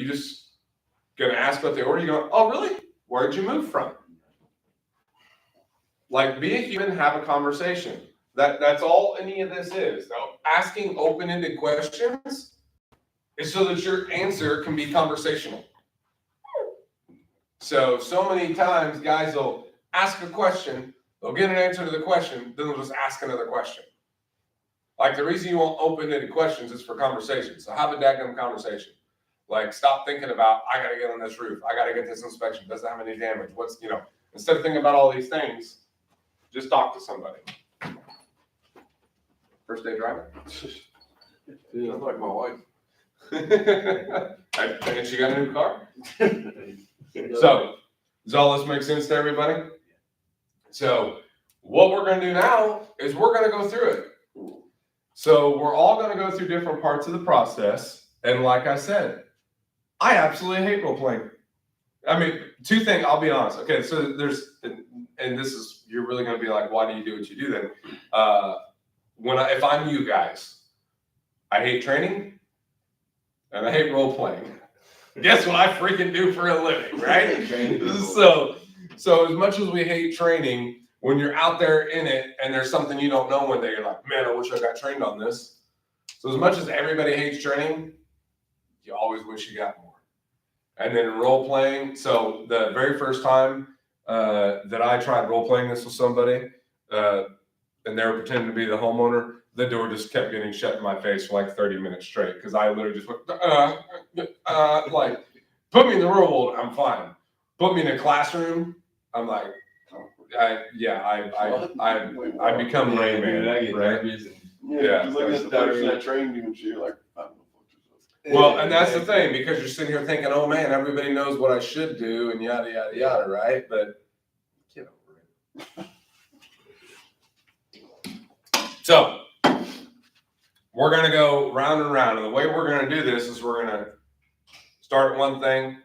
you just gonna ask what they order? You go, oh really? Where'd you move from? Like, be a human, have a conversation. That's all any of this is. Now, asking open-ended questions is so that your answer can be conversational. So many times guys will ask a question, they'll get an answer to the question, then they'll just ask another question. Like, the reason you want open-ended questions is for conversation. So have a dadgum conversation. Like, stop thinking about, I gotta get on this roof, I gotta get this inspection, doesn't have any damage, instead of thinking about all these things, just talk to somebody. First day driving? Sounds like my wife. And she got a new car? So, does all this make sense to everybody? So, what we're going to do now is we're going to go through it. So, we're all going to go through different parts of the process. And like I said, I absolutely hate role playing. I mean, two things, I'll be honest. Okay, so and this is, you're really going to be like, why do you do what you do then? If I'm you guys, I hate training and I hate role playing. Guess what I freaking do for a living, right? So as much as we hate training, when you're out there in it and there's something you don't know one day, you're like, man, I wish I got trained on this. So as much as everybody hates training, you always wish you got more. And then role playing. So the very first time that I tried role playing this with somebody, and they were pretending to be the homeowner, the door just kept getting shut in my face for like 30 minutes straight because I literally just went, like, put me in the real world, I'm fine. Put me in a classroom, I'm like, I become Rain Man, right? Yeah. Look at the person that trained you and shit, like, I don't know what you're Well, and that's the thing, because you're sitting here thinking, oh man, everybody knows what I should do and yada, yada, yada, right? But get over it. So, we're going to go round and round. And the way we're going to do this is we're going to start one thing,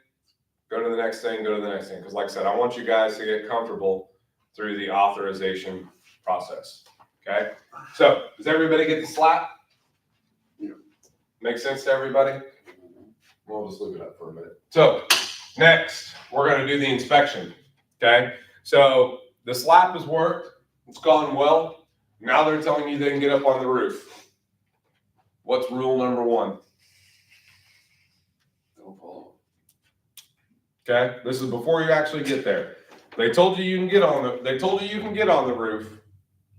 go to the next thing, go to the next thing. Because like I said, I want you guys to get comfortable through the authorization process. Okay? So, does everybody get the slap? Yeah. Make sense to everybody? We'll just leave it up for a minute. So, next, we're going to do the inspection. Okay? So, the slap has worked. It's gone well. Now they're telling you they can get up on the roof. What's rule number 1? Don't fall. Okay, this is before you actually get there. They told you you can get on the roof.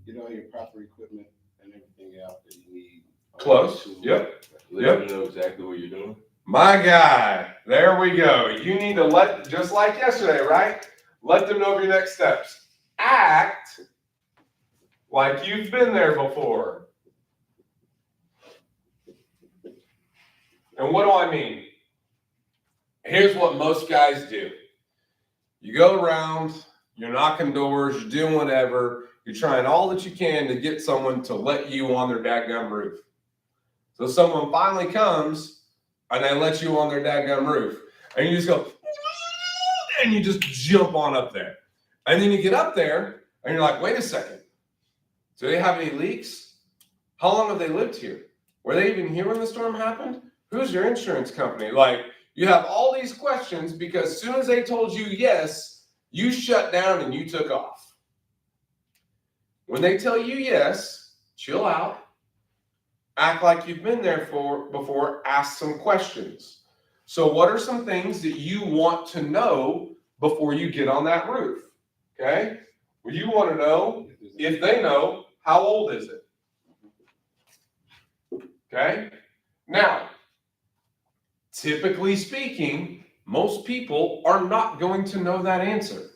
Get all your proper equipment and everything out that you need. Close. Yep. Let them know exactly what you're doing. My guy. There we go. You need to just like yesterday, right? Let them know of your next steps. Act like you've been there before. And what do I mean? Here's what most guys do. You go around, you're knocking doors, you're doing whatever, you're trying all that you can to get someone to let you on their dadgum roof. So someone finally comes and they let you on their dadgum roof. And you just go, and you just jump on up there. And then you get up there and you're like, wait a second. Do they have any leaks? How long have they lived here? Were they even here when the storm happened? Who's your insurance company? Like, you have all these questions because as soon as they told you yes, you shut down and you took off. When they tell you yes, chill out. Act like you've been there before. Ask some questions. So what are some things that you want to know before you get on that roof? Okay? Well, you want to know if they know, how old is it? Okay? Now, typically speaking, most people are not going to know that answer.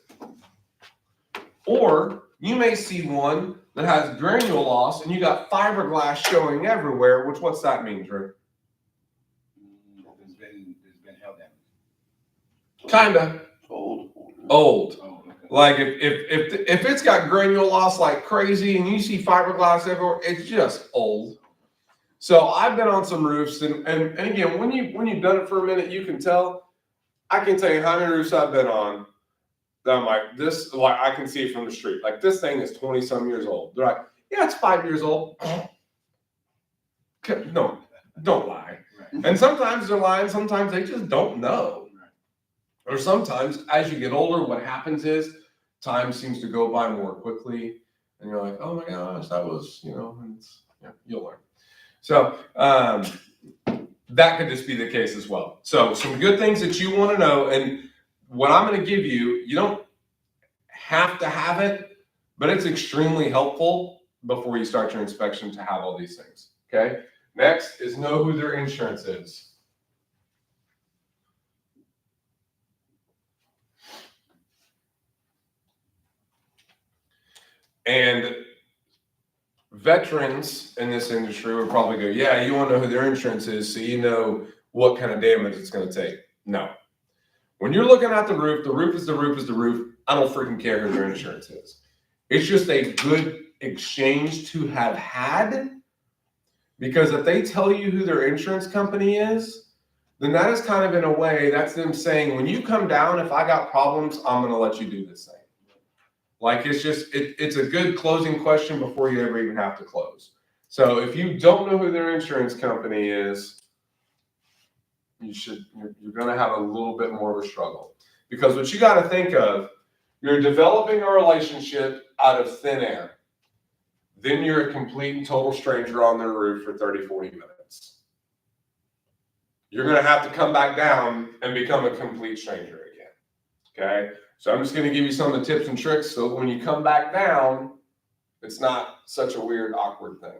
Or you may see one that has granule loss and you got fiberglass showing everywhere, what's that mean, Drew? There's been hell damage. Kinda. Old. Old. Oh, okay. Like if it's got granule loss like crazy and you see fiberglass everywhere, it's just old. So I've been on some roofs and again, when you've done it for a minute, you can tell. I can tell you how many roofs I've been on that I'm like, this, like I can see it from the street. Like this thing is 20 some years old. They're like, yeah, it's 5 years old. No, don't lie. Right. And sometimes they're lying, sometimes they just don't know. Or sometimes as you get older, what happens is time seems to go by more quickly. And you're like, oh my gosh, that was, and you'll learn. So that could just be the case as well. So some good things that you want to know, and what I'm going to give you, you don't have to have it, but it's extremely helpful before you start your inspection to have all these things. Okay. Next is know who their insurance is. And veterans in this industry would probably go, yeah, you want to know who their insurance is so you know what kind of damage it's going to take. No. When you're looking at the roof is the roof is the roof. I don't freaking care who their insurance is. It's just a good exchange to have had, because if they tell you who their insurance company is, then that is kind of, in a way, that's them saying, when you come down, if I got problems, I'm going to let you do this thing. Like, it's just, it's a good closing question before you ever even have to close. So if you don't know who their insurance company is, you're going to have a little bit more of a struggle. Because what you got to think of, you're developing a relationship out of thin air. Then you're a complete and total stranger on their roof for 30, 40 minutes. You're going to have to come back down and become a complete stranger again. Okay? So I'm just going to give you some of the tips and tricks so when you come back down, it's not such a weird, awkward thing.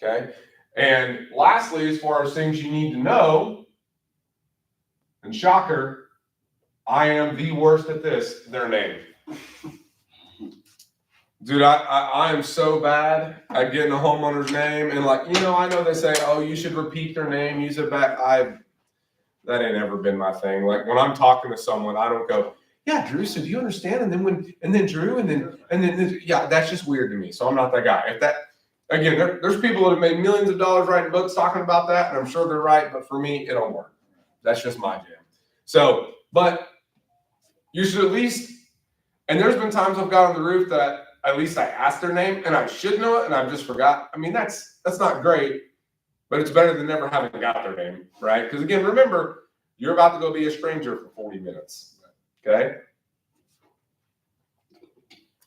Okay? And lastly, as far as things you need to know, and shocker, I am the worst at this, their name. Dude, I am so bad at getting a homeowner's name. And I know they say, oh, you should repeat their name, use it back. That ain't ever been my thing. Like, when I'm talking to someone, I don't go, yeah, Drew, so do you understand? And then Drew, and then yeah, that's just weird to me. So I'm not that guy. Again, there's people that have made millions of dollars writing books talking about that, and I'm sure they're right, but for me, it don't work. That's just my jam. So, but you should at least, and there's been times I've got on the roof that at least I asked their name, and I should know it, and I just forgot. I mean, that's not great, but it's better than never having got their name, right? Because again, remember, you're about to go be a stranger for 40 minutes. Okay.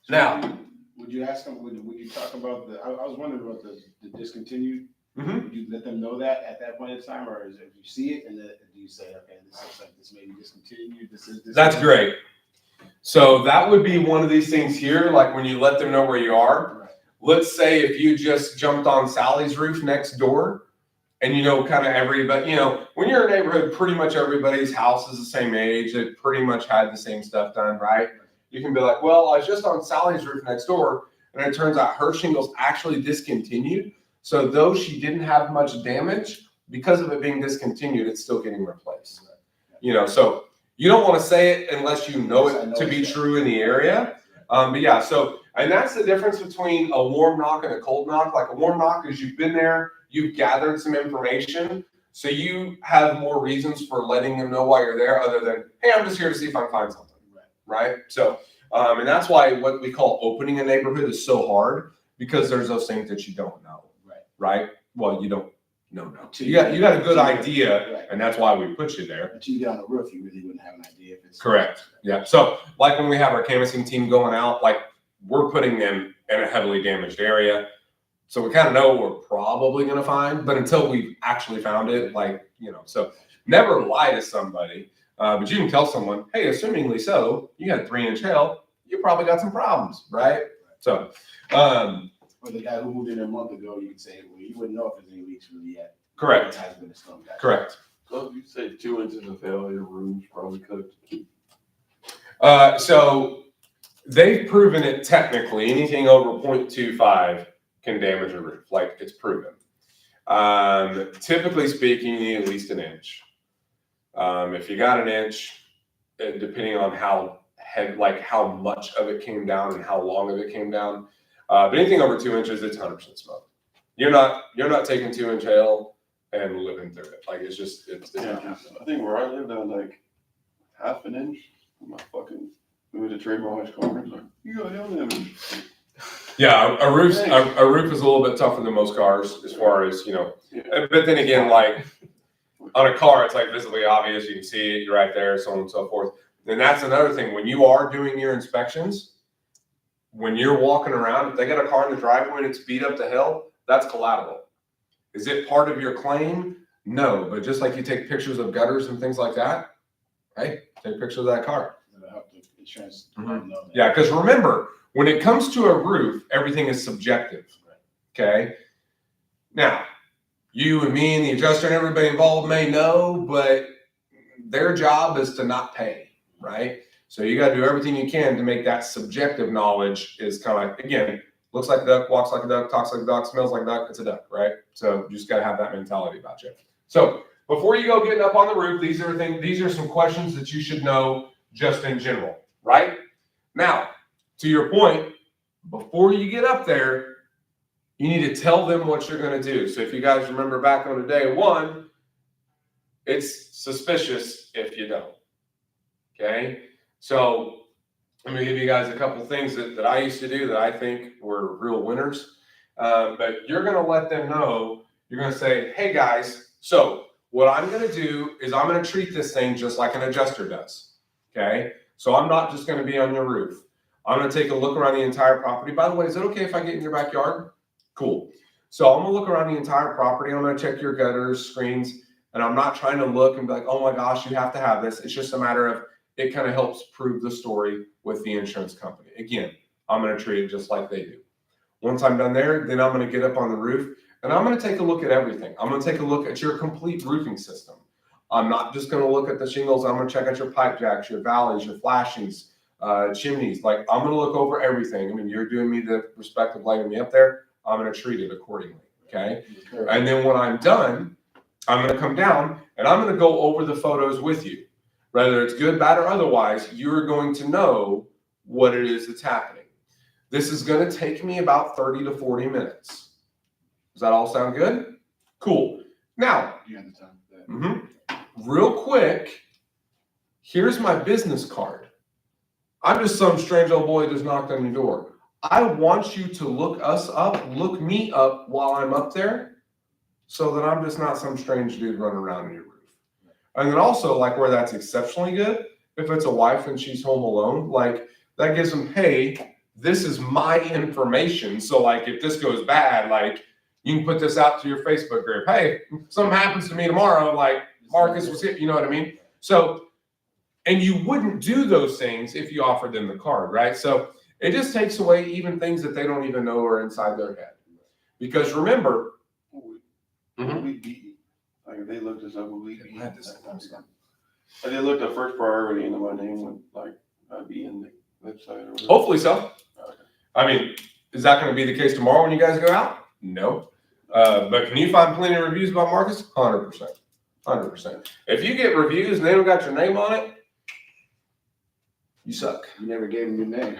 Now, would you ask them? Would you talk about the? I was wondering about the discontinued. Mm-hmm. Would you let them know that at that point in time, or is it, if you see it and do you say, okay, this looks like this may be discontinued? This. That's great. So that would be one of these things here, like when you let them know where you are. Right. Let's say if you just jumped on Sally's roof next door. And kind of everybody, when you're in a neighborhood, pretty much everybody's house is the same age. It pretty much had the same stuff done, right? You can be like, well, I was just on Sally's roof next door, and it turns out her shingles actually discontinued. So though she didn't have much damage, because of it being discontinued, it's still getting replaced. So you don't want to say it unless you know it to be true in the area. But yeah, so, and that's the difference between a warm knock and a cold knock. Like, a warm knock is you've been there, you've gathered some information, so you have more reasons for letting them know why you're there other than, hey, I'm just here to see if I can find something, right? So, and that's why what we call opening a neighborhood is so hard, because there's those things that you don't know, right? Well, you don't know. You got a good idea, and that's why we put you there. Until you get on the roof, you really wouldn't have an idea if it's correct. Yeah. So, like when we have our canvassing team going out, like, we're putting them in a heavily damaged area. So we kind of know what we're probably going to find, but until we've actually found it, so never lie to somebody. But you can tell someone, hey, assumingly so, you got a 3-inch hail, you probably got some problems, right? So, or the guy who moved in a month ago, you could say, well, you wouldn't know if there's any leaks really yet. Correct. It has been a storm. Correct. So if you say 2 inches of hail, your room's probably cooked. So they've proven it technically. Anything over 0.25 can damage a roof. Like, it's proven. Typically speaking, you need at least an inch. If you got an inch, depending on how much of it came down and how long of it came down, but anything over 2 inches, it's 100% smoke. You're not taking 2-inch hail and living through it. Like, it's I think where I lived on like half an inch, my fucking moved to trade my wife's car. Like, you got hail damage. Yeah, a roof is a little bit tougher than most cars as far as, but then again, like, On a car, it's like visibly obvious. You can see it. You're right there, so on and so forth. And that's another thing. When you are doing your inspections, when you're walking around, if they got a car in the driveway and it's beat up to hell, that's collateral. Is it part of your claim? No, but just like you take pictures of gutters and things like that, right? Take pictures of that car. It'll help the insurance. Mhm. know that. Yeah, because remember, when it comes to a roof, everything is subjective. Okay. Now, you and me and the adjuster and everybody involved may know, but their job is to not pay, right? So you got to do everything you can to make that subjective knowledge is kind of like, again, looks like a duck, walks like a duck, talks like a duck, smells like a duck, it's a duck, right? So you just got to have that mentality about you. So before you go getting up on the roof, these are some questions that you should know just in general, right? Now, to your point, before you get up there, you need to tell them what you're going to do. So if you guys remember back on the day one, it's suspicious if you don't. Okay. So I'm going to give you guys a couple of things that I used to do that I think were real winners. But you're going to let them know, you're going to say, hey guys, so what I'm going to do is I'm going to treat this thing just like an adjuster does. Okay. So I'm not just going to be on your roof. I'm going to take a look around the entire property. By the way, is it okay if I get in your backyard? Cool. So I'm going to look around the entire property. I'm going to check your gutters, screens, and I'm not trying to look and be like, oh my gosh, you have to have this. It's just a matter of, it kind of helps prove the story with the insurance company. Again, I'm going to treat it just like they do. Once I'm done there, then I'm going to get up on the roof and I'm going to take a look at everything. I'm going to take a look at your complete roofing system. I'm not just going to look at the shingles. I'm going to check out your pipe jacks, your valleys, your flashings, chimneys. Like, I'm going to look over everything. I mean, you're doing me the respect of letting me up there. I'm going to treat it accordingly. Okay. And then when I'm done, I'm going to come down and I'm going to go over the photos with you. Whether it's good, bad, or otherwise, you're going to know what it is that's happening. This is going to take me about 30 to 40 minutes. Does that all sound good? Cool. Now, You have the time for that. real quick, here's my business card. I'm just some strange old boy that just knocked on your door. I want you to look us up, look me up while I'm up there, so that I'm just not some strange dude running around in your roof. And then also, like, where that's exceptionally good, if it's a wife and she's home alone, like, that gives them, hey, this is my information. So, like, if this goes bad, like, you can put this out to your Facebook group. Hey, something happens to me tomorrow, like, Marcus was here, you know what I mean? So, and you wouldn't do those things if you offered them the card, right? So it just takes away even things that they don't even know are inside their head. Because remember, Would we beat? Like if they looked us up, would we beat? Had this If they looked at first priority into my name, would like I'd be in the website or whatever? hopefully so. Okay. I mean, is that going to be the case tomorrow when you guys go out? No. But can you find plenty of reviews about Marcus? 100%. 100%. If you get reviews and they don't got your name on it, you suck. You never gave him your name.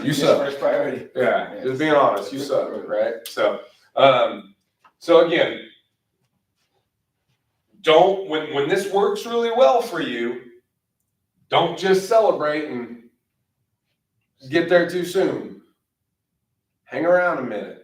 You suck. First priority. Yeah, just being honest, you suck, right? So, so again, don't, when this works really well for you, don't just celebrate and get there too soon. Hang around a minute.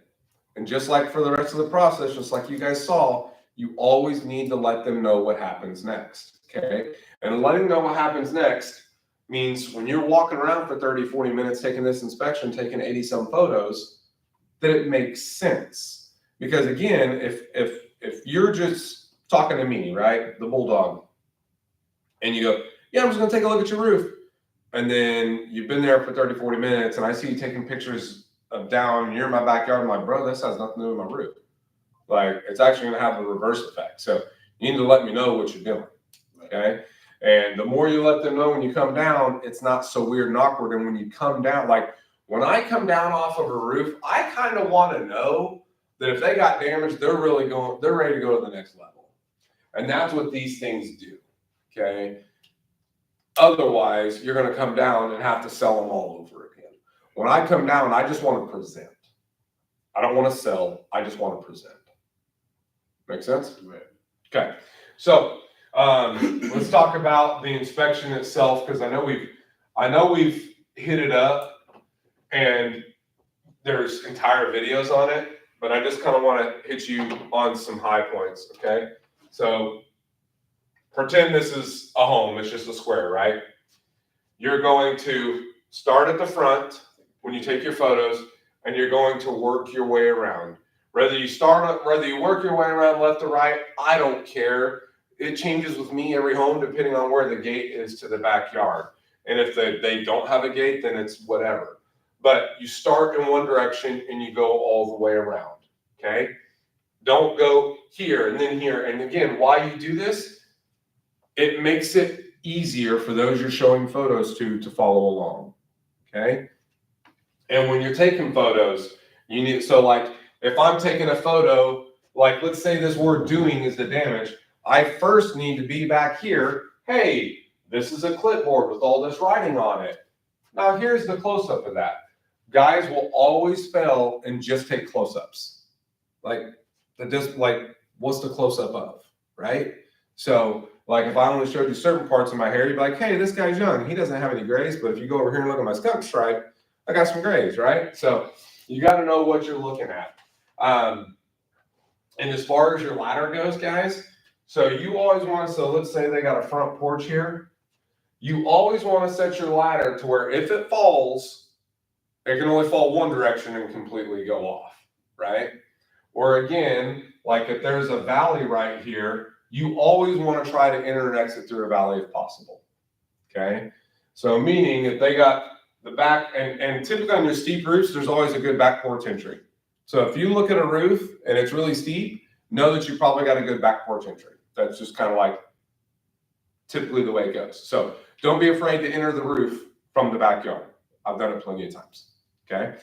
And just like for the rest of the process, just like you guys saw, you always need to let them know what happens next, okay? And letting them know what happens next means when you're walking around for 30, 40 minutes taking this inspection, taking 80 some photos, that it makes sense. Because again, if you're just talking to me, right, the bulldog, and you go, yeah, I'm just gonna take a look at your roof. And then you've been there for 30, 40 minutes and I see you taking pictures of down, and you're in my backyard, I'm like, bro, this has nothing to do with my roof. Like, it's actually gonna have a reverse effect. So you need to let me know what you're doing, okay? And the more you let them know when you come down, it's not so weird and awkward. And when you come down, like when I come down off of a roof, I kind of want to know that if they got damaged, they're ready to go to the next level. And that's what these things do, okay? Otherwise, you're going to come down and have to sell them all over again. When I come down, I just want to present. I don't want to sell. I just want to present. Make sense? Right. Okay. So, let's talk about the inspection itself, because I know we've hit it up and there's entire videos on it, but I just kind of want to hit you on some high points, okay? So pretend this is a home, it's just a square, right? You're going to start at the front when you take your photos, and you're going to work your way around. Whether you work your way around left to right, I don't care. It changes with me every home depending on where the gate is to the backyard. And if they don't have a gate, then it's whatever. But you start in one direction and you go all the way around, okay? Don't go here and then here. And again, why you do this, it makes it easier for those you're showing photos to follow along, okay? And when you're taking photos, you need, so like if I'm taking a photo, like let's say this word doing is the damage, I first need to be back here. Hey, this is a clipboard with all this writing on it. Now here's the close-up of that. Guys will always fail and just take close-ups. Like what's the close-up of, right? So like if I only showed you certain parts of my hair, you'd be like, hey, this guy's young. He doesn't have any grays, but if you go over here and look at my skunk stripe, I got some grays, right? So you got to know what you're looking at. And as far as your ladder goes, guys, so you always want to, so let's say they got a front porch here. You always want to set your ladder to where if it falls, it can only fall one direction and completely go off, right? Or again, like if there's a valley right here, you always want to try to enter and exit through a valley if possible, okay? So meaning if they got the back, and typically on your steep roofs, there's always a good back porch entry. So if you look at a roof and it's really steep, know that you probably got a good back porch entry. That's just kind of like typically the way it goes. So don't be afraid to enter the roof from the backyard. I've done it plenty of times, okay?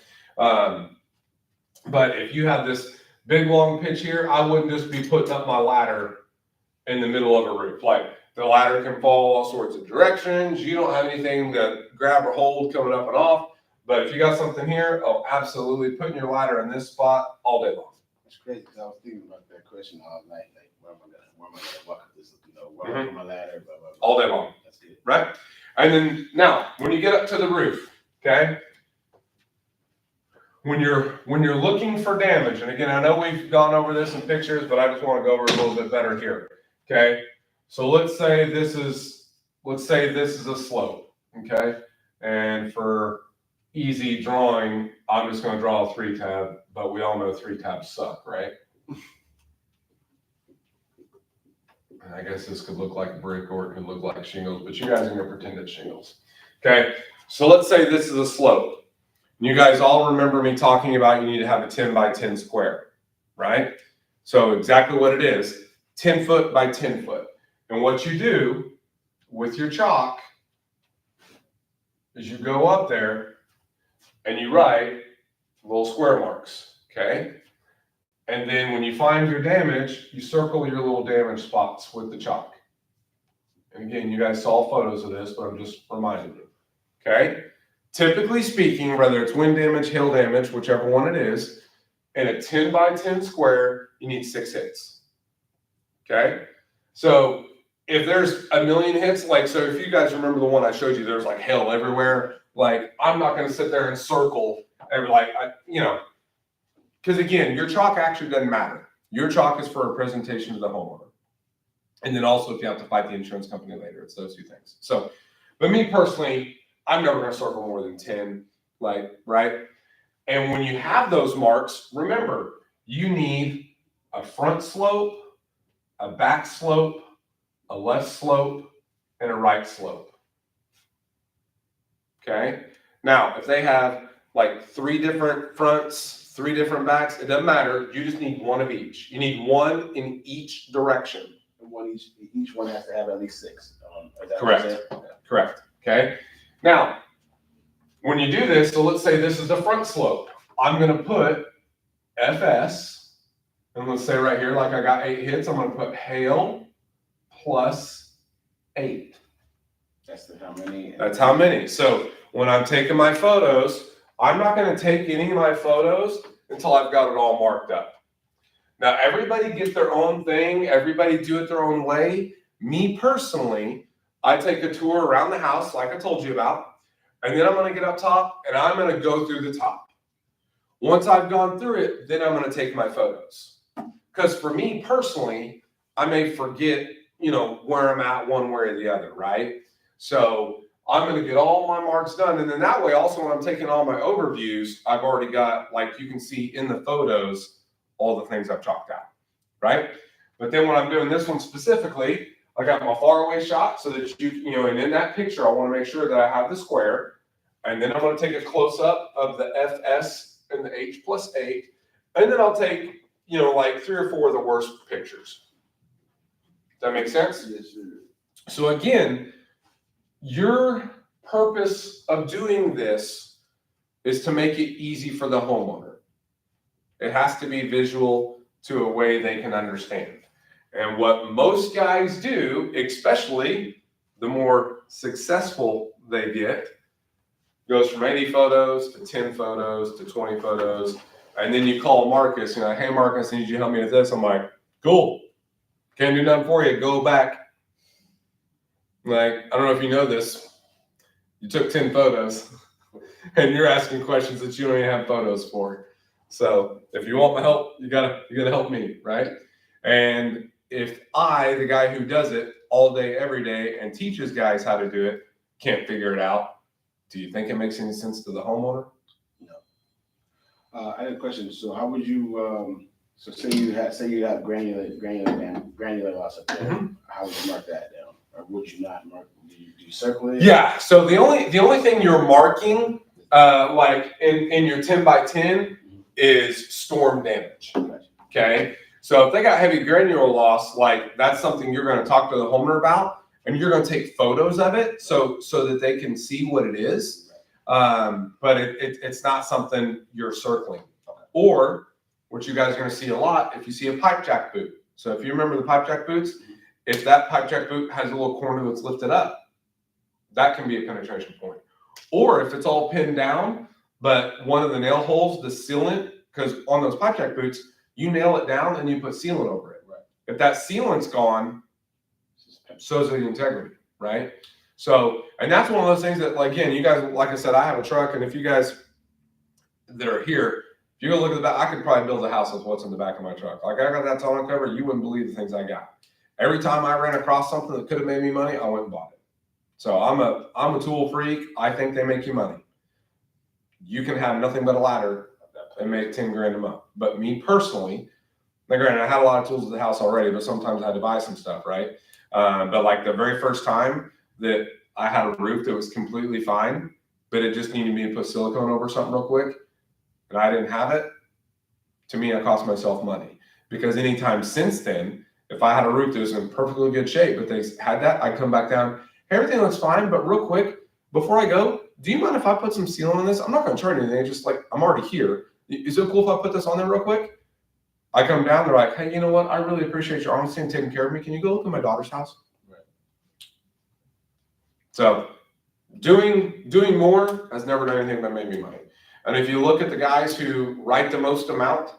But if you have this big long pitch here, I wouldn't just be putting up my ladder in the middle of a roof. Like the ladder can fall all sorts of directions. You don't have anything to grab or hold coming up and off. But if you got something here, oh, absolutely putting your ladder in this spot all day long. It's crazy because I was thinking about that question all night. Like, where am I gonna walk up this? Where am I put my ladder? Blah, blah, blah. All day long. That's good. Right? And then now, when you get up to the roof, okay? When you're looking for damage, and again, I know we've gone over this in pictures, but I just want to go over it a little bit better here. Okay? So let's say this is a slope, okay? And for easy drawing, I'm just going to draw a 3-tab, but we all know 3-tabs suck, right? And I guess this could look like brick or it could look like shingles, but you guys are going to pretend it's shingles. Okay? So let's say this is a slope. You guys all remember me talking about you need to have a 10 by 10 square, right? So exactly what it is, 10 foot by 10 foot. And what you do with your chalk is you go up there and you write little square marks, okay? And then when you find your damage, you circle your little damage spots with the chalk. And again, you guys saw photos of this, but I'm just reminding you, okay? Typically speaking, whether it's wind damage, hail damage, whichever one it is, in a 10 by 10 square, you need 6 hits. Okay? So if there's a million hits, like, so if you guys remember the one I showed you, there's like hail everywhere. Like, I'm not going to sit there and circle every, because again, your chalk actually doesn't matter. Your chalk is for a presentation to the homeowner. And then also if you have to fight the insurance company later, it's those two things. So, but me personally, I'm never going to circle more than 10, right? And when you have those marks, remember, you need a front slope, a back slope, a left slope, and a right slope. Okay? Now, if they have like 3 different fronts, 3 different backs, it doesn't matter. You just need one of each. You need one in each direction. And each one has to have at least 6. Correct. Correct. Okay? Now, when you do this, so let's say this is the front slope. I'm going to put FS, and let's say right here, like I got 8 hits, I'm going to put hail plus 8. That's how many. That's how many. So when I'm taking my photos, I'm not going to take any of my photos until I've got it all marked up. Now, everybody get their own thing. Everybody do it their own way. Me personally, I take a tour around the house like I told you about, and then I'm going to get up top and I'm going to go through the top. Once I've gone through it, then I'm going to take my photos. Because for me personally, I may forget, where I'm at one way or the other, right? So I'm going to get all my marks done. And then that way, also, when I'm taking all my overviews, I've already got, like you can see in the photos, all the things I've chalked out, right? But then when I'm doing this one specifically, I got my far away shot so that and in that picture, I want to make sure that I have the square. And then I'm going to take a close up of the FS and the H+8. And then I'll take, like 3 or 4 of the worst pictures. Does that make sense? Yes, sir. So again, your purpose of doing this is to make it easy for the homeowner. It has to be visual to a way they can understand. And what most guys do, especially the more successful they get, goes from 80 photos to 10 photos to 20 photos. And then you call Marcus, hey Marcus, I need you to help me with this. I'm like, cool. Can't do nothing for you. Go back. Like, I don't know if you know this. You took 10 photos and you're asking questions that you don't even have photos for. So if you want my help, you gotta help me, right? And if I, the guy who does it all day, every day, and teaches guys how to do it, can't figure it out, do you think it makes any sense to the homeowner? No. I had a question. So how would you, so say you have granular loss up there, Mhm. how would you mark that down? Or would you not mark, do you circle it? Yeah, so the only thing you're marking, like in your 10 by 10 is storm damage, okay? So if they got heavy granular loss, like that's something you're gonna talk to the homeowner about, and you're gonna take photos of it so that they can see what it is. But it's not something you're circling. Or, what you guys are gonna see a lot, if you see a pipe jack boot. So if you remember the pipe jack boots, if that pipe jack boot has a little corner that's lifted up, that can be a penetration point. Or if it's all pinned down, but one of the nail holes, the sealant, because on those pipe jack boots, you nail it down and you put sealant over it. Right. If that sealant's gone, so is the integrity, right? So, and that's one of those things that, like, again, you guys, like I said, I have a truck, and if you guys that are here, if you go look at the back, I could probably build a house with what's in the back of my truck. Like, I got that tonneau cover, you wouldn't believe the things I got. Every time I ran across something that could have made me money, I went and bought it. So I'm a tool freak. I think they make you money. You can have nothing but a ladder and make 10 grand a month. But me personally, now granted, I had a lot of tools at the house already, but sometimes I had to buy some stuff, right? But like the very first time that I had a roof that was completely fine, but it just needed me to put silicone over something real quick, and I didn't have it, to me, I cost myself money. Because anytime since then, if I had a roof that was in perfectly good shape, but they had that, I'd come back down, everything looks fine, but real quick, before I go, do you mind if I put some sealant on this? I'm not gonna charge anything, it's just like, I'm already here. Is it cool if I put this on there real quick? I come down, they're like, hey, you know what? I really appreciate your honesty and taking care of me. Can you go look at my daughter's house? Right. So doing more has never done anything but made me money. And if you look at the guys who write the most amount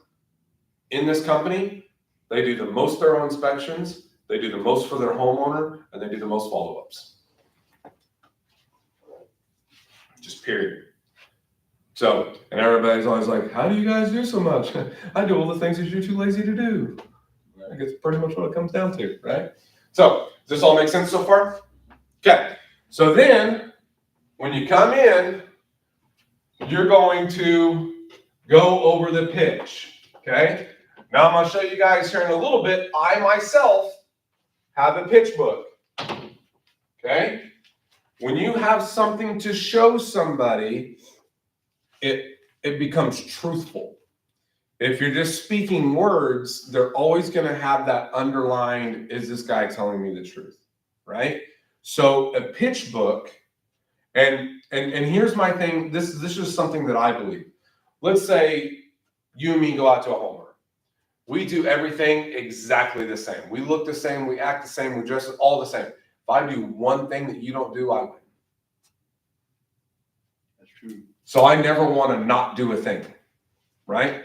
in this company, they do the most thorough inspections, they do the most for their homeowner, and they do the most follow-ups. Just period. So, and everybody's always like, how do you guys do so much? I do all the things that you're too lazy to do. I think it's pretty much what it comes down to, right? So, does this all make sense so far? Okay. So then, when you come in, you're going to go over the pitch, okay? Now I'm gonna show you guys here in a little bit, I myself have a pitch book, okay? When you have something to show somebody, it becomes truthful. If you're just speaking words, they're always going to have that underlined, is this guy telling me the truth, right? So a pitch book, and here's my thing, this is something that I believe. Let's say you and me go out to a homeowner. We do everything exactly the same. We look the same, we act the same, we dress all the same. If I do one thing that you don't do, I win. That's true. So I never want to not do a thing, right?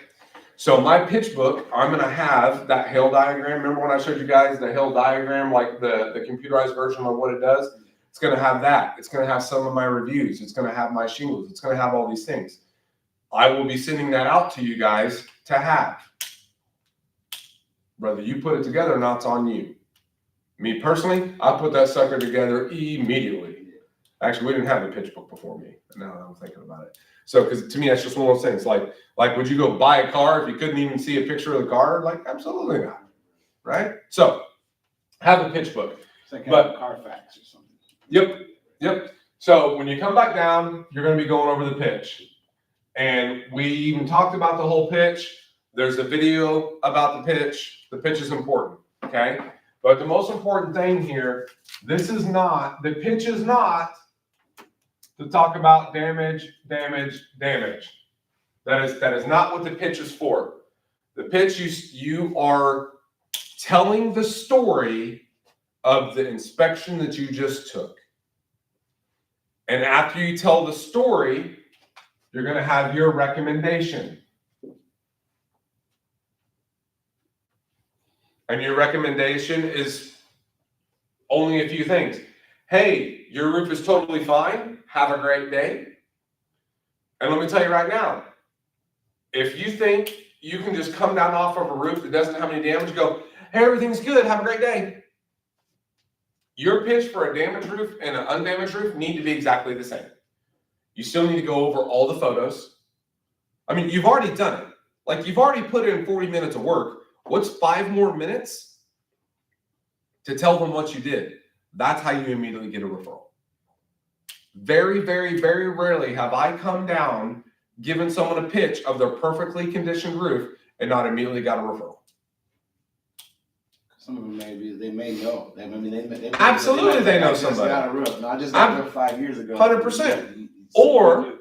So my pitch book, I'm going to have that hail diagram. Remember when I showed you guys the hail diagram, like the computerized version of what it does? It's going to have that. It's going to have some of my reviews. It's going to have my shingles. It's going to have all these things. I will be sending that out to you guys to have. Whether you put it together or not, it's on you. Me personally, I put that sucker together immediately. Actually, we didn't have a pitch book before me. Now that I'm thinking about it. So, because to me, that's just one of those things. Like, would you go buy a car if you couldn't even see a picture of the car? Like, absolutely not. Right? So, have a pitch book. It's like But- Carfax or something. Yep. So when you come back down, you're going to be going over the pitch. And we even talked about the whole pitch. There's a video about the pitch. The pitch is important, okay? But the most important thing here, the pitch is not to talk about damage. That is not what the pitch is for. The pitch, you are telling the story of the inspection that you just took. And after you tell the story, you're going to have your recommendation. And your recommendation is only a few things. Hey, your roof is totally fine. Have a great day. And let me tell you right now, if you think you can just come down off of a roof that doesn't have any damage, go, hey, everything's good. Have a great day. Your pitch for a damaged roof and an undamaged roof need to be exactly the same. You still need to go over all the photos. I mean, you've already done it. Like, you've already put in 40 minutes of work. What's 5 more minutes to tell them what you did? That's how you immediately get a referral. Very, very, very rarely have I come down, given someone a pitch of their perfectly conditioned roof and not immediately got a referral. Some of them they may know. They Absolutely, they know just somebody. got a roof. No, I just got a roof 5 years ago. 100%. Or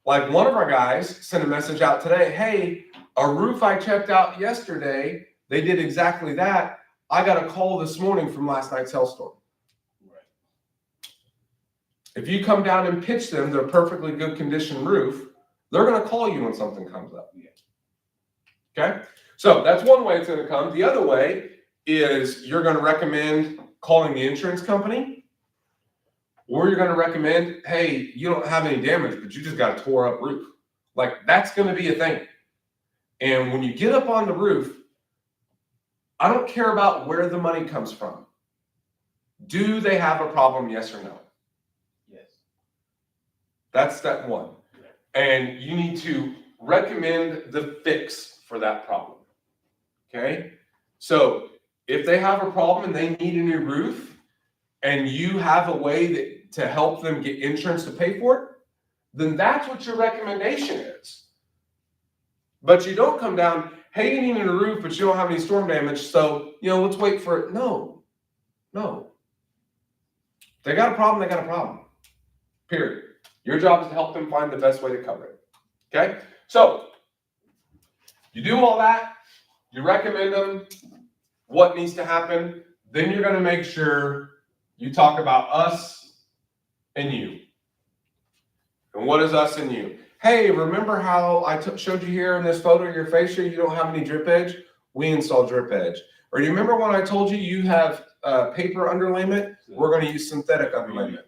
like one of our guys sent a message out today. Hey, a roof I checked out yesterday, they did exactly that. I got a call this morning from last night's hailstorm. Right. If you come down and pitch them their perfectly good condition roof, they're going to call you when something comes up. Yeah. Okay? So that's one way it's going to come. The other way is you're going to recommend calling the insurance company, or you're going to recommend, hey, you don't have any damage, but you just got a tore up roof. Like, that's going to be a thing. And when you get up on the roof, I don't care about where the money comes from. Do they have a problem, yes or no? Yes. That's step one. And you need to recommend the fix for that problem. Okay? So if they have a problem and they need a new roof, and you have a way to help them get insurance to pay for it, then that's what your recommendation is. But you don't come down, hey, you need a roof, but you don't have any storm damage, so, let's wait for it. No. They got a problem. Period. Your job is to help them find the best way to cover it. Okay? So, you do all that, you recommend them, what needs to happen, then you're going to make sure you talk about us and you. And what is us and you? Hey, remember how I showed you here in this photo of your fascia, you don't have any drip edge? We install drip edge. Or you remember when I told you you have paper underlayment? We're going to use synthetic underlayment.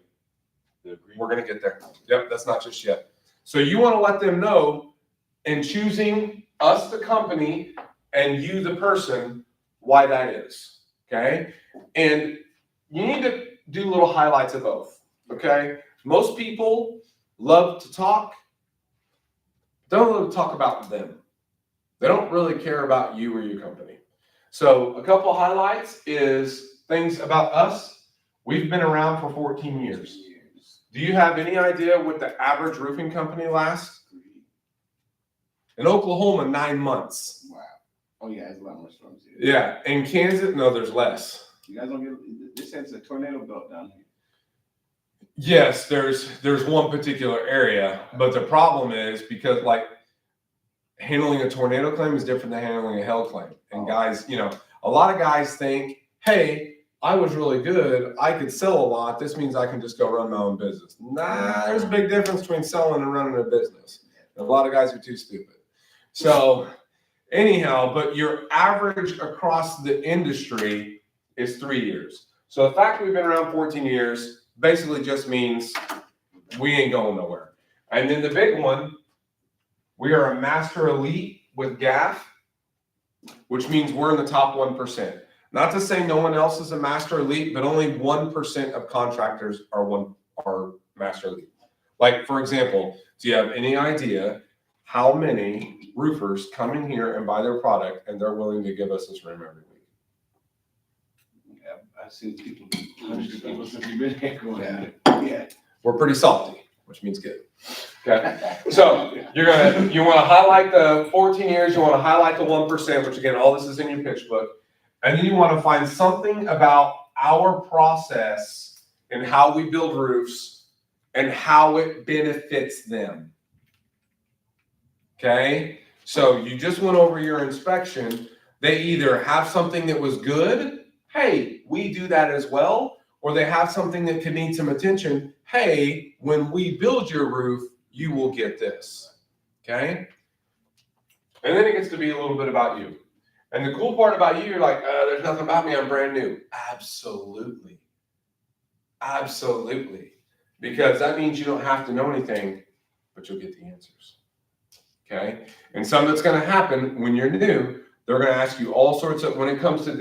We're going to get there. Yep, that's not just yet. So you want to let them know in choosing us, the company, and you, the person, why that is. Okay? And you need to do little highlights of both. Okay? Most people love to talk. Don't love to talk about them. They don't really care about you or your company. So a couple of highlights is things about us. We've been around for 14 years. Do you have any idea what the average roofing company lasts? In Oklahoma, 9 months. Wow. Oh yeah, there's a lot more storms here. Yeah. In Kansas, no, there's less. You guys don't get this says a tornado belt down here. Yes, there's one particular area, but the problem is because handling a tornado claim is different than handling a hail claim. And guys, a lot of guys think, hey, I was really good. I could sell a lot. This means I can just go run my own business. Nah, there's a big difference between selling and running a business. And a lot of guys are too stupid. So anyhow, but your average across the industry is 3 years. So the fact we've been around 14 years basically just means we ain't going nowhere. And then the big one, we are a master elite with GAF. which means we're in the top 1%. Not to say no one else is a master elite, but only 1% of contractors are master elite. Like, for example, do you have any idea how many roofers come in here and buy their product and they're willing to give us this room every week? Yeah, I've seen people, hundreds of people since you've been here going at it. Yeah. We're pretty salty, which means good. Okay. So you want to highlight the 14 years, you want to highlight the 1%, which again, all this is in your pitch book. And then you want to find something about our process and how we build roofs and how it benefits them. Okay. So you just went over your inspection. They either have something that was good. Hey, we do that as well. Or they have something that could need some attention. Hey, when we build your roof, you will get this. Okay. And then it gets to be a little bit about you. And the cool part about you, you're like, there's nothing about me. I'm brand new. Absolutely. Absolutely. Because that means you don't have to know anything, but you'll get the answers. Okay. And something that's going to happen when you're new, they're going to ask you all sorts of, when it comes to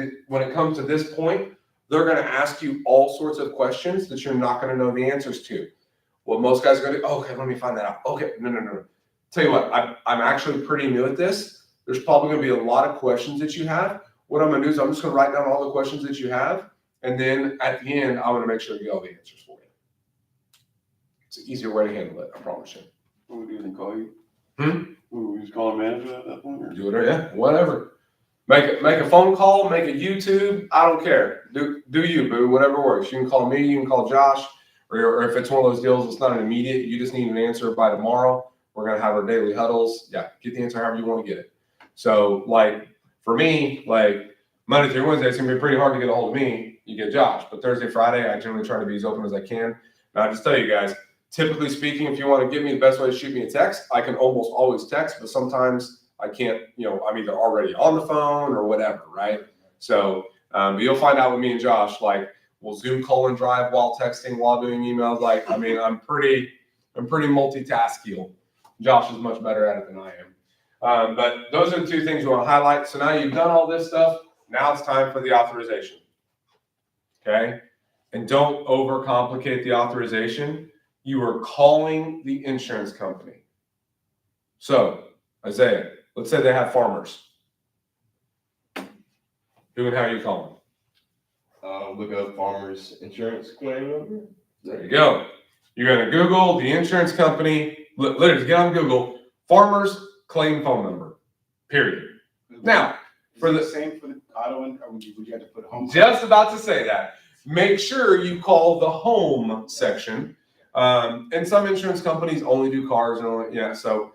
this point, they're going to ask you all sorts of questions that you're not going to know the answers to. What most guys are going to do, okay, let me find that out. Okay, no. Tell you what, I'm actually pretty new at this. There's probably going to be a lot of questions that you have. What I'm going to do is I'm just going to write down all the questions that you have. And then at the end, I'm going to make sure to get all the answers for you. It's an easier way to handle it, I promise you. What would you call you? Hmm? We just call a manager at that point? Or? Do it, yeah, whatever. Make a phone call, make a YouTube. I don't care. Do you, boo, whatever works. You can call me, you can call Josh, or if it's one of those deals, it's not an immediate, you just need an answer by tomorrow. We're going to have our daily huddles. Yeah, get the answer however you want to get it. So, like, for me, like, Monday through Wednesday, it's going to be pretty hard to get a hold of me. You get Josh. But Thursday, Friday, I generally try to be as open as I can. And I just tell you guys, typically speaking, if you want to give me the best way to shoot me a text, I can almost always text, but sometimes I can't, I'm either already on the phone or whatever, right? So, but you'll find out with me and Josh, like, we'll Zoom call and drive while texting, while doing emails. Like, I mean, I'm pretty multitasking. Josh is much better at it than I am. But those are the two things you want to highlight. So now you've done all this stuff. Now it's time for the authorization. Okay? And don't overcomplicate the authorization. You are calling the insurance company. So, Isaiah, let's say they have farmers. Who and how you call them? Look up farmers insurance claim number. There you go. You're going to Google the insurance company. Literally, get on Google, farmers claim phone number, period. Now, for the same for the auto, or would you have to put home? Just about to say that. Make sure you call the home section. And some insurance companies only do cars and only, so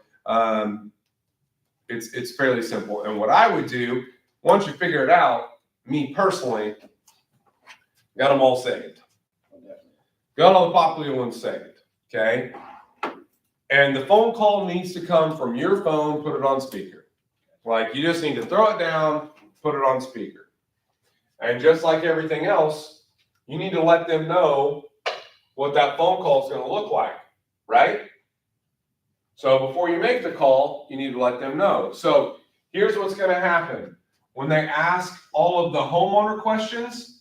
it's fairly simple. And what I would do, once you figure it out, me personally, got them all saved. Got all the popular ones saved, okay? And the phone call needs to come from your phone, put it on speaker. Like, you just need to throw it down, put it on speaker. And just like everything else, you need to let them know what that phone call is going to look like, right? So before you make the call, you need to let them know. So here's what's going to happen. When they ask all of the homeowner questions,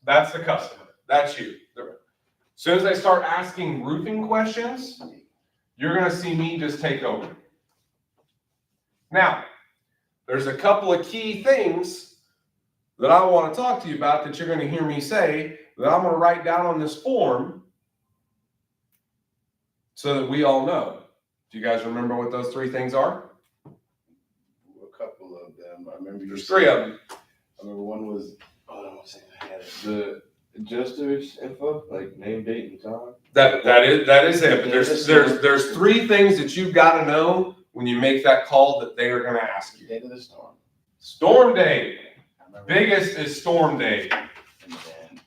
that's the customer. That's you. As soon as they start asking roofing questions, you're going to see me just take over. Now, there's a couple of key things that I want to talk to you about that you're going to hear me say that I'm going to write down on this form so that we all know. Do you guys remember what those three things are? A couple of them. I remember There's three of them. I remember one was, I had it. The adjuster's info, like name, date, and time. That is it. But there's three things that you've got to know when you make that call that they are going to ask you. Date of the storm. Storm date. Biggest is storm date. And then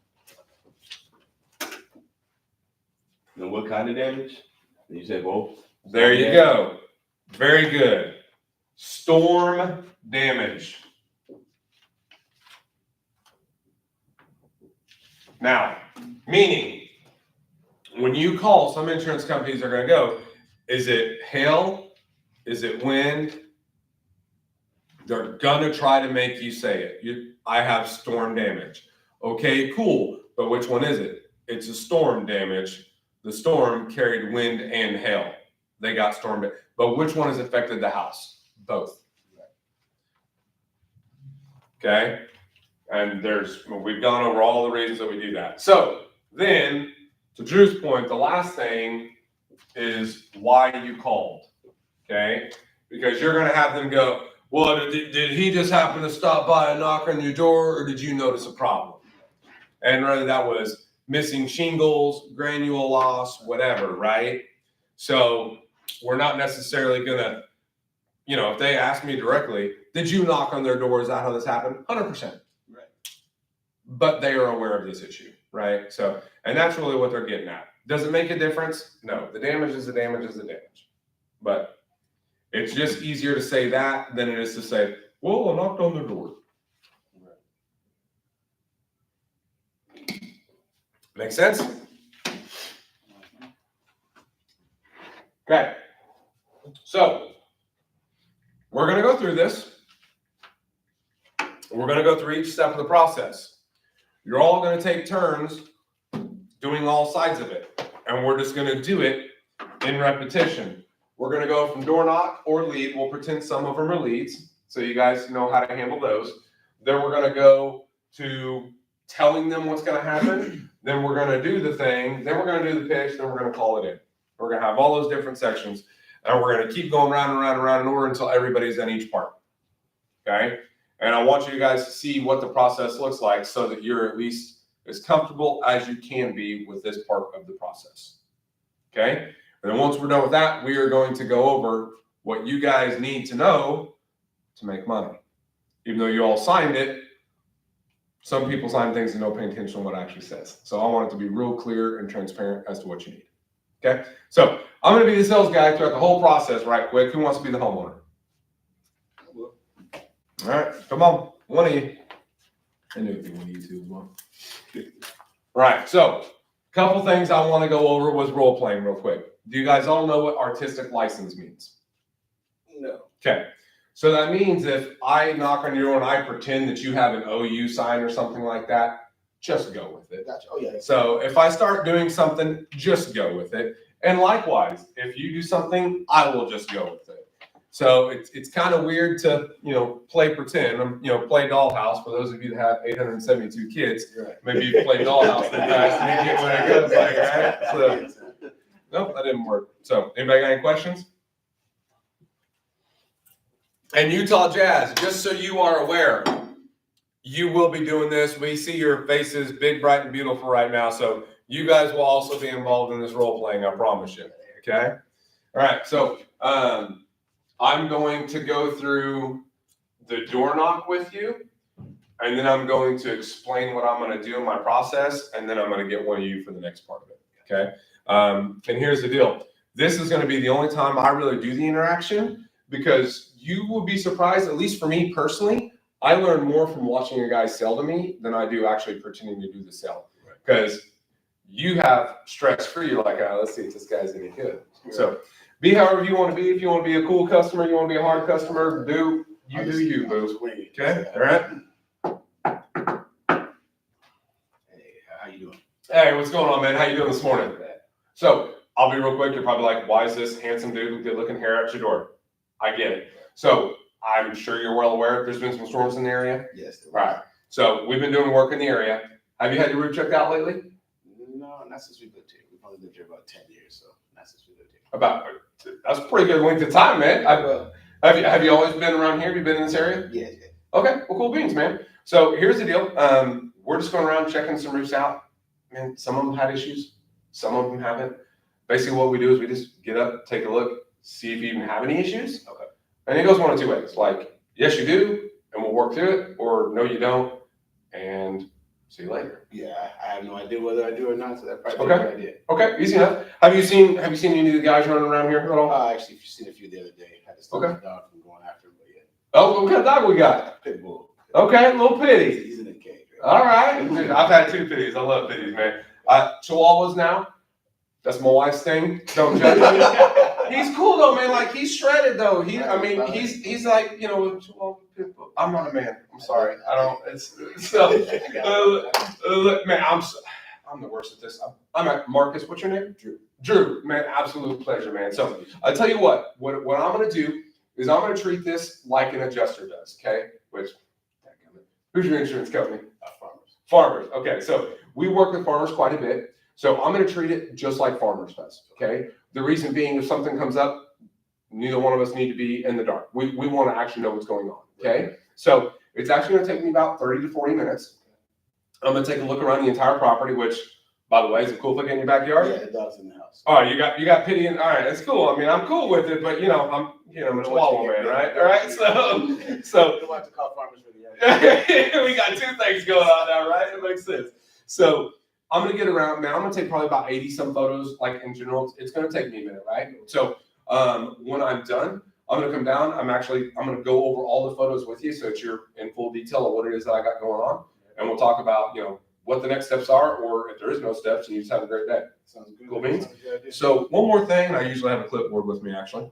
And what kind of damage? You said both. There you go. Very good. Storm damage. Now, meaning, when you call, some insurance companies are going to go, is it hail? Is it wind? They're gonna try to make you say it. I have storm damage. Okay, cool. But which one is it? It's a storm damage. The storm carried wind and hail. They got storm damage. But which one has affected the house? Both. Okay? And we've gone over all the reasons that we do that. So then, to Drew's point, the last thing is why you called. Okay? Because you're gonna have them go, well, did he just happen to stop by and knock on your door, or did you notice a problem? And whether that was missing shingles, granule loss, whatever, right? So we're not necessarily gonna, if they ask me directly, did you knock on their door? Is that how this happened? 100%. Right. But they are aware of this issue, right? So, and that's really what they're getting at. Does it make a difference? No. The damage is the damage is the damage. But it's just easier to say that than it is to say, well, I knocked on their door. Make sense? Okay. So, we're going to go through this. We're going to go through each step of the process. You're all going to take turns doing all sides of it. And we're just going to do it in repetition. We're going to go from door knock or lead. We'll pretend some of them are leads, so you guys know how to handle those. Then we're going to go to telling them what's going to happen. Then we're going to do the thing. Then we're going to do the pitch. Then we're going to call it in. We're going to have all those different sections. And we're going to keep going round and round and round in order until everybody's in each part. Okay? And I want you guys to see what the process looks like so that you're at least as comfortable as you can be with this part of the process. Okay? And then once we're done with that, we are going to go over what you guys need to know to make money. Even though you all signed it, some people sign things and don't pay attention to what it actually says. So I want it to be real clear and transparent as to what you need. Okay? So I'm going to be the sales guy throughout the whole process right quick. Who wants to be the homeowner? All right, come on. One of you. I knew it'd be one of you two as well. Right, so a couple things I want to go over with role playing real quick. Do you guys all know what artistic license means? No. Okay. So that means if I knock on your door and I pretend that you have an OU sign or something like that, just go with it. Gotcha. Oh, yeah. So if I start doing something, just go with it. And likewise, if you do something, I will just go with it. So it's kind of weird to, play pretend, play dollhouse. For those of you that have 872 kids, Right. maybe you play dollhouse in the past and you get what it goes like, right? So, nope, that didn't work. So anybody got any questions? And Utah Jazz, just so you are aware, you will be doing this. We see your faces big, bright, and beautiful right now. So you guys will also be involved in this role playing, I promise you. Okay? All right. So I'm going to go through the door knock with you, and then I'm going to explain what I'm going to do in my process, and then I'm going to get one of you for the next part of it. Okay? And here's the deal. This is going to be the only time I really do the interaction, because you will be surprised, at least for me personally, I learn more from watching a guy sell to me than I do actually pretending to do the sell. Because you have stress-free, you're like, let's see if this guy's any good. So be however you want to be. If you want to be a cool customer, you want to be a hard customer, do you, boo. Okay? All right? Hey, how you doing? Hey, what's going on, man? How you doing this morning? So I'll be real quick. You're probably like, why is this handsome dude with good-looking hair at your door? I get it. So I'm sure you're well aware there's been some storms in the area. Yes. Right. So we've been doing work in the area. Have you had your roof checked out lately? No, not since we lived here. We've only lived here about 10 years, so not since we lived here. That's a pretty good length of time, man. Have you always been around here? Have you been in this area? Yeah. Okay, well, cool beans, man. So here's the deal. We're just going around checking some roofs out. Man, some of them had issues. Some of them haven't. Basically, what we do is we just get up, take a look, see if you even have any issues. Okay. And it goes one of two ways. Like, yes, you do, and we'll work through it, or no, you don't, and see you later. Yeah, I have no idea whether I do or not, so that probably Okay. be a good idea. Okay, easy enough. Have you seen any of the guys running around here at all? Actually, if you've seen a few the other day, I had to stop Okay. the dog from going after him, but yeah. Oh, what kind of dog we got? Pit bull. Okay, little pitty. He's in a cage. Right? All right. Dude, I've had 2 pitties. I love pitties, man. Chihuahuas now. That's my wife's thing. Don't judge me. He's cool though, man. Like, he's shredded though. He's like, Chihuahua I'm not a man. I'm sorry. I don't. It's so. Look, man, I'm the worst at this. I'm at Marcus. What's your name? Drew. Drew, man, absolute pleasure, man. So I tell you what I'm gonna do is I'm gonna treat this like an adjuster does. Okay, which who's your insurance company? Farmers. Farmers. Okay, so we work with farmers quite a bit. So I'm gonna treat it just like Farmers does. Okay. The reason being, if something comes up, neither one of us need to be in the dark. We want to actually know what's going on. Okay. So it's actually going to take me about 30 to 40 minutes. I'm going to take a look around the entire property, which, by the way, is it cool looking in your backyard? Yeah, the dog's in the house. All right, you got pity in. All right, it's cool. I mean, I'm cool with it, but I'm a Chihuahua man, right? All right, so You don't have to call Farmers for the we got two things going on now, right? It makes sense. So I'm gonna get around, man. I'm gonna take probably about 80 some photos, like in general. It's gonna take me a minute, right? So when I'm done, I'm gonna come down. I'm gonna go over all the photos with you, so that you're in full detail of what it is that I got going on, and we'll talk about what the next steps are, or if there is no steps, and you just have a great day. Sounds good. Cool beans. Sounds good. So one more thing, and I usually have a clipboard with me actually.